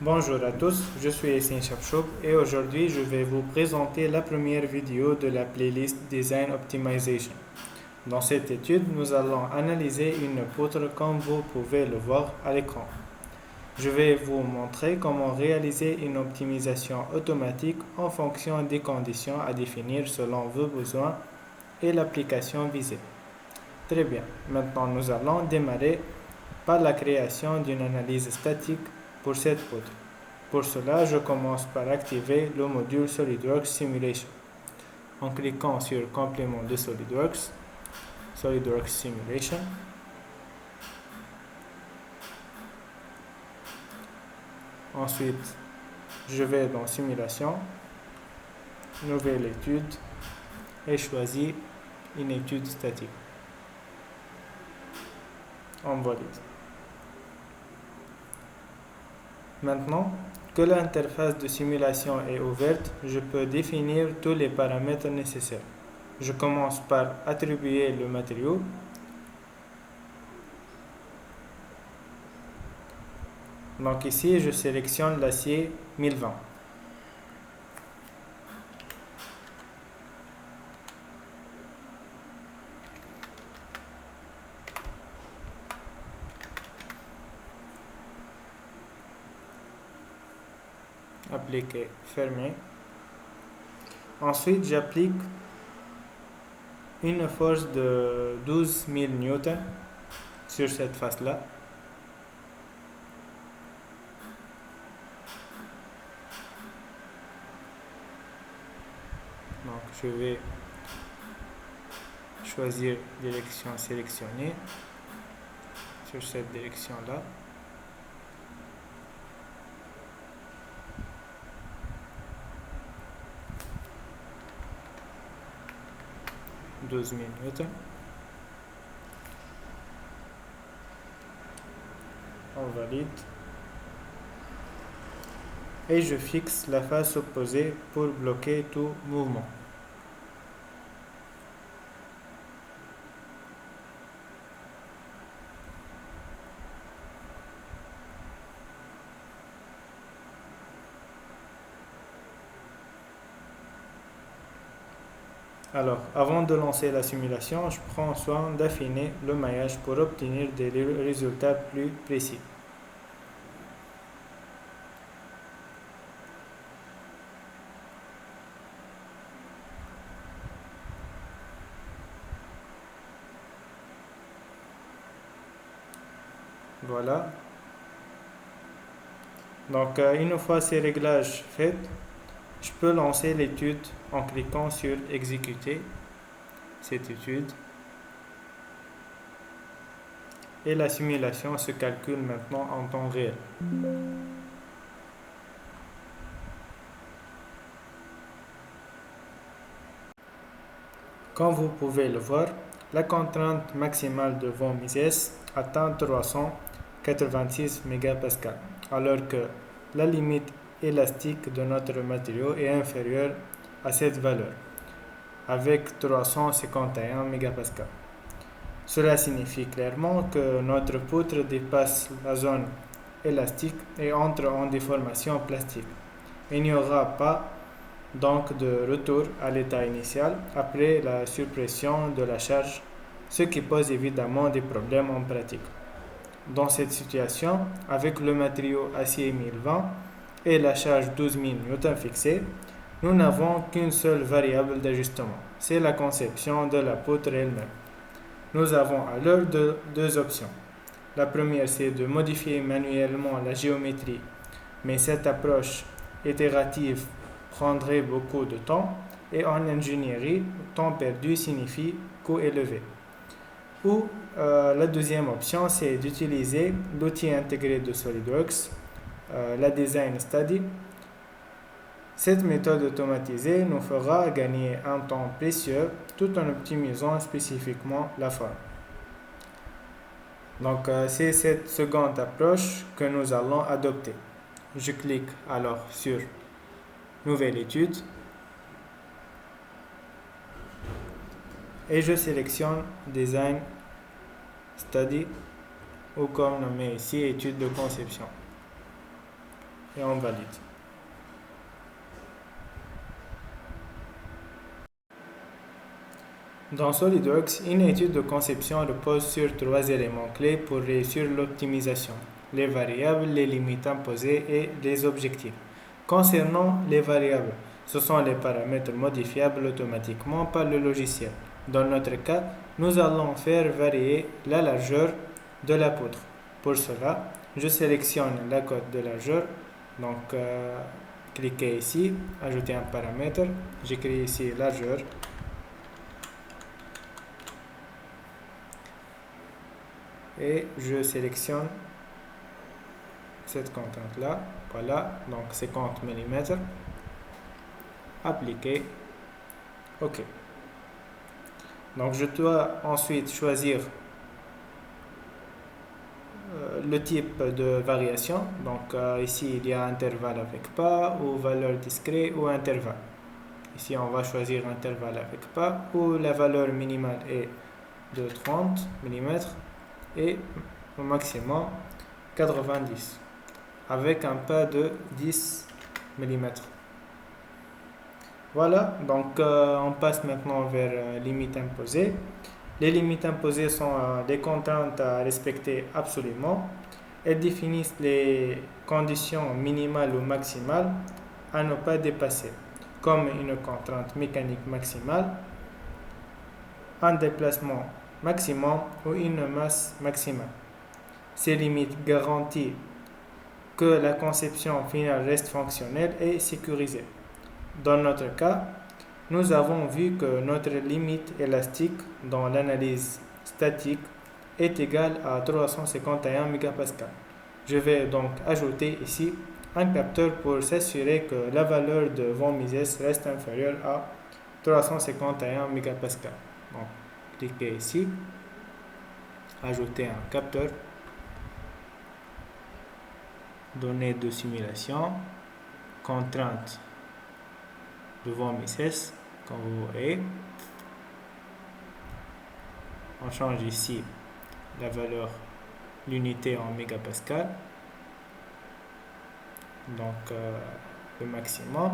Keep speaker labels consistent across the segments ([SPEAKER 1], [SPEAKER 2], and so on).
[SPEAKER 1] Bonjour à tous, je suis Yassine Chapchoub et aujourd'hui je vais vous présenter la première vidéo de la playlist Design Optimization. Dans cette étude, nous allons analyser une poutre comme vous pouvez le voir à l'écran. Je vais vous montrer comment réaliser une optimisation automatique en fonction des conditions à définir selon vos besoins et l'application visée. Très bien, maintenant nous allons démarrer par la création d'une analyse statique pour cette poutre. Pour cela, je commence par activer le module SolidWorks Simulation. En cliquant sur Complément de SolidWorks, SolidWorks Simulation. Ensuite, je vais dans Simulation, Nouvelle étude et choisis une étude statique. On valide. Maintenant que l'interface de simulation est ouverte, je peux définir tous les paramètres nécessaires. Je commence par attribuer le matériau. Donc ici, je sélectionne l'acier 1020. Appliquer, fermer. Ensuite, j'applique une force de 12 000 newtons sur cette face-là. Donc, je vais choisir direction sélectionnée sur cette direction-là. Newtons. On valide. Et je fixe la face opposée pour bloquer tout mouvement. Alors, avant de lancer la simulation, je prends soin d'affiner le maillage pour obtenir des résultats plus précis. Voilà. Donc, une fois ces réglages faits, je peux lancer l'étude en cliquant sur Exécuter cette étude. Et la simulation se calcule maintenant en temps réel. Comme vous pouvez le voir, la contrainte maximale de von Mises atteint 386 MPa, alors que la limite élastique de notre matériau est inférieure à cette valeur, avec 351 MPa. Cela signifie clairement que notre poutre dépasse la zone élastique et entre en déformation plastique. Il n'y aura pas donc de retour à l'état initial après la suppression de la charge, ce qui pose évidemment des problèmes en pratique. Dans cette situation, avec le matériau acier 1020 et la charge 12 000 N fixée, nous n'avons qu'une seule variable d'ajustement, c'est la conception de la poutre elle-même. Nous avons alors deux options. La première, c'est de modifier manuellement la géométrie, mais cette approche itérative prendrait beaucoup de temps et en ingénierie, temps perdu signifie coût élevé. Ou la deuxième option, c'est d'utiliser l'outil intégré de SolidWorks, la Design Study. Cette méthode automatisée nous fera gagner un temps précieux tout en optimisant spécifiquement la forme. Donc c'est cette seconde approche que nous allons adopter. Je clique alors sur Nouvelle étude et je sélectionne Design Study ou comme nommé ici étude de conception. et on valide. Dans SolidWorks, une étude de conception repose sur 3 éléments clés pour réussir l'optimisation: les variables, les limites imposées et les objectifs. Concernant les variables, ce sont les paramètres modifiables automatiquement par le logiciel. Dans notre cas, nous allons faire varier la largeur de la poutre. Pour cela, je sélectionne la cote de largeur, donc cliquez ici, ajouter un paramètre, j'écris ici largeur. Et je sélectionne cette contrainte là, voilà, donc 50 mm, appliquer, ok. Donc je dois ensuite choisir le type de variation, donc ici il y a intervalle avec pas, ou valeur discrète ou intervalle. Ici on va choisir intervalle avec pas, où la valeur minimale est de 30 mm et au maximum 90 avec un pas de 10 mm. Voilà, donc on passe maintenant vers limites imposées. Les limites imposées sont des contraintes à respecter absolument. Elles définissent les conditions minimales ou maximales à ne pas dépasser, comme une contrainte mécanique maximale, un déplacement maximum ou une masse maximale. Ces limites garantissent que la conception finale reste fonctionnelle et sécurisée. Dans notre cas, nous avons vu que notre limite élastique dans l'analyse statique est égale à 351 mégapascales. Je vais donc ajouter ici un capteur pour s'assurer que la valeur de von Mises reste inférieure à 351 mégapascales. Donc, cliquez ici, ajouter un capteur, données de simulation, contrainte de von Mises, comme vous voyez. On change ici la valeur, l'unité en mégapascal, donc le maximum.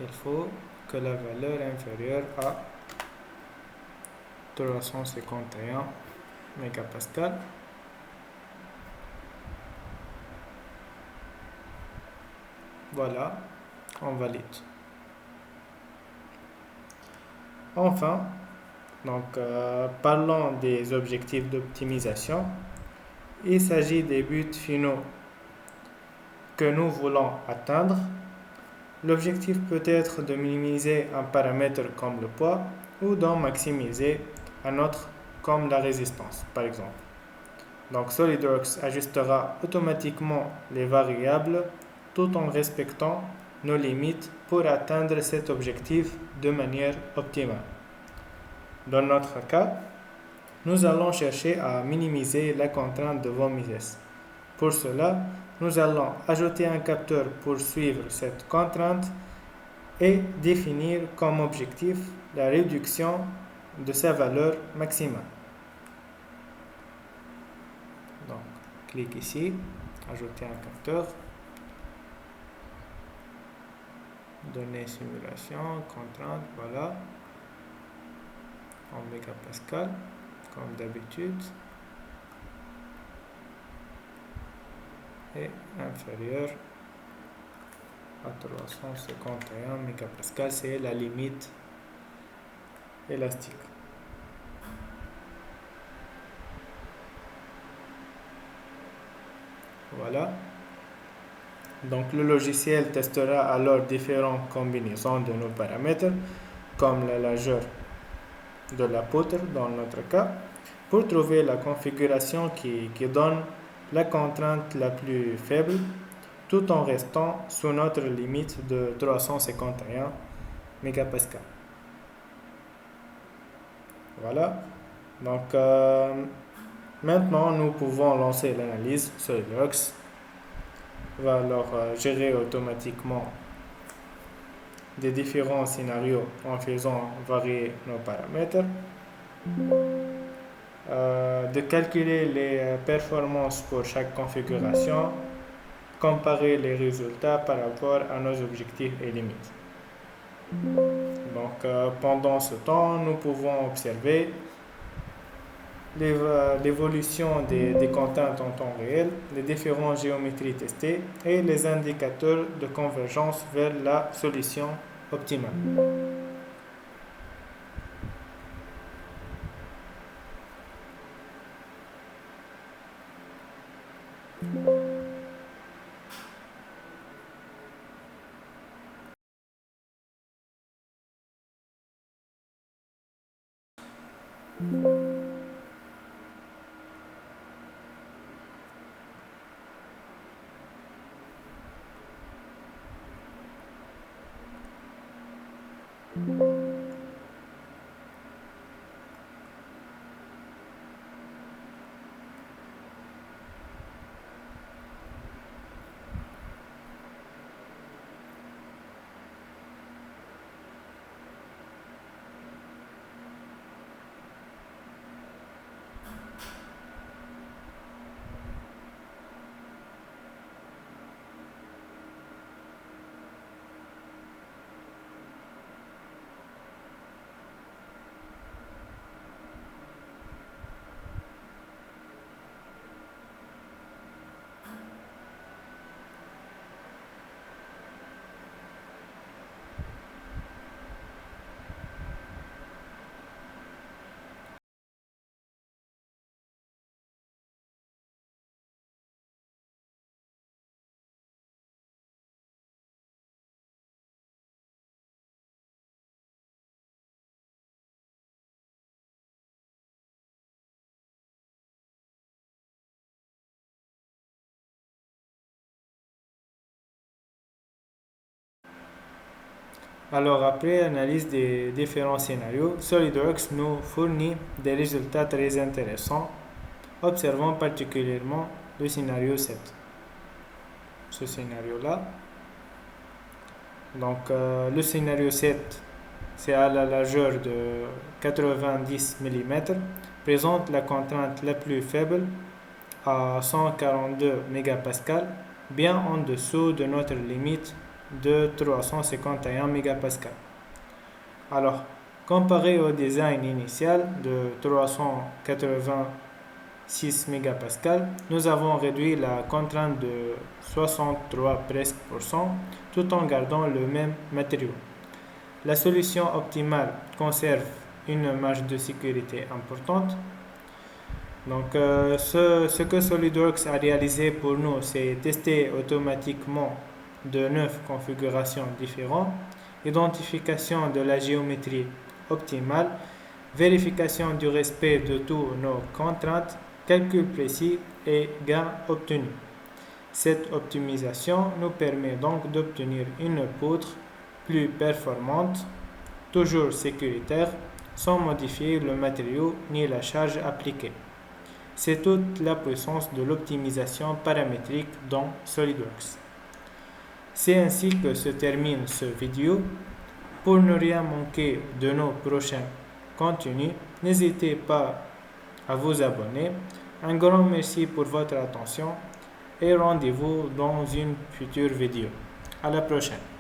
[SPEAKER 1] Il faut que la valeur est inférieure à 351 mégapascal. Voilà, on valide. Enfin, donc, parlons des objectifs d'optimisation. Il s'agit des buts finaux que nous voulons atteindre. L'objectif peut être de minimiser un paramètre comme le poids ou d'en maximiser un autre comme la résistance, par exemple. Donc SolidWorks ajustera automatiquement les variables tout en respectant nos limites pour atteindre cet objectif de manière optimale. Dans notre cas, nous allons chercher à minimiser la contrainte de von Mises. Pour cela, nous allons ajouter un capteur pour suivre cette contrainte et définir comme objectif la réduction de sa valeur maximale. Donc, clique ici, ajouter un capteur, données simulation, contrainte, voilà, en mégapascal, comme d'habitude, et inférieur à 351 mégapascal, c'est la limite élastique. Voilà. Donc le logiciel testera alors différentes combinaisons de nos paramètres, comme la largeur de la poutre dans notre cas, pour trouver la configuration qui donne la contrainte la plus faible, tout en restant sous notre limite de 351 mégapascal. Voilà. Donc maintenant nous pouvons lancer l'analyse. SolidWorks va alors gérer automatiquement des différents scénarios en faisant varier nos paramètres. de calculer les performances pour chaque configuration, comparer les résultats par rapport à nos objectifs et limites. Donc, pendant ce temps, nous pouvons observer l'évolution des contents en temps réel, les différentes géométries testées et les indicateurs de convergence vers la solution optimale. Alors, après analyse des différents scénarios, SolidWorks nous fournit des résultats très intéressants. Observons particulièrement le scénario 7. Ce scénario-là. Donc, le scénario 7, c'est à la largeur de 90 mm, présente la contrainte la plus faible à 142 MPa, bien en dessous de notre limite de 351 MPa. Alors, comparé au design initial de 386 MPa, nous avons réduit la contrainte de 63 presque tout en gardant le même matériau. La solution optimale conserve une marge de sécurité importante. Donc, ce que SolidWorks a réalisé pour nous, c'est tester automatiquement de 9 configurations différentes, identification de la géométrie optimale, vérification du respect de toutes nos contraintes, calcul précis et gains obtenus. Cette optimisation nous permet donc d'obtenir une poutre plus performante, toujours sécuritaire, sans modifier le matériau ni la charge appliquée. C'est toute la puissance de l'optimisation paramétrique dans SolidWorks. C'est ainsi que se termine cette vidéo. Pour ne rien manquer de nos prochains contenus, n'hésitez pas à vous abonner. Un grand merci pour votre attention et rendez-vous dans une future vidéo. À la prochaine.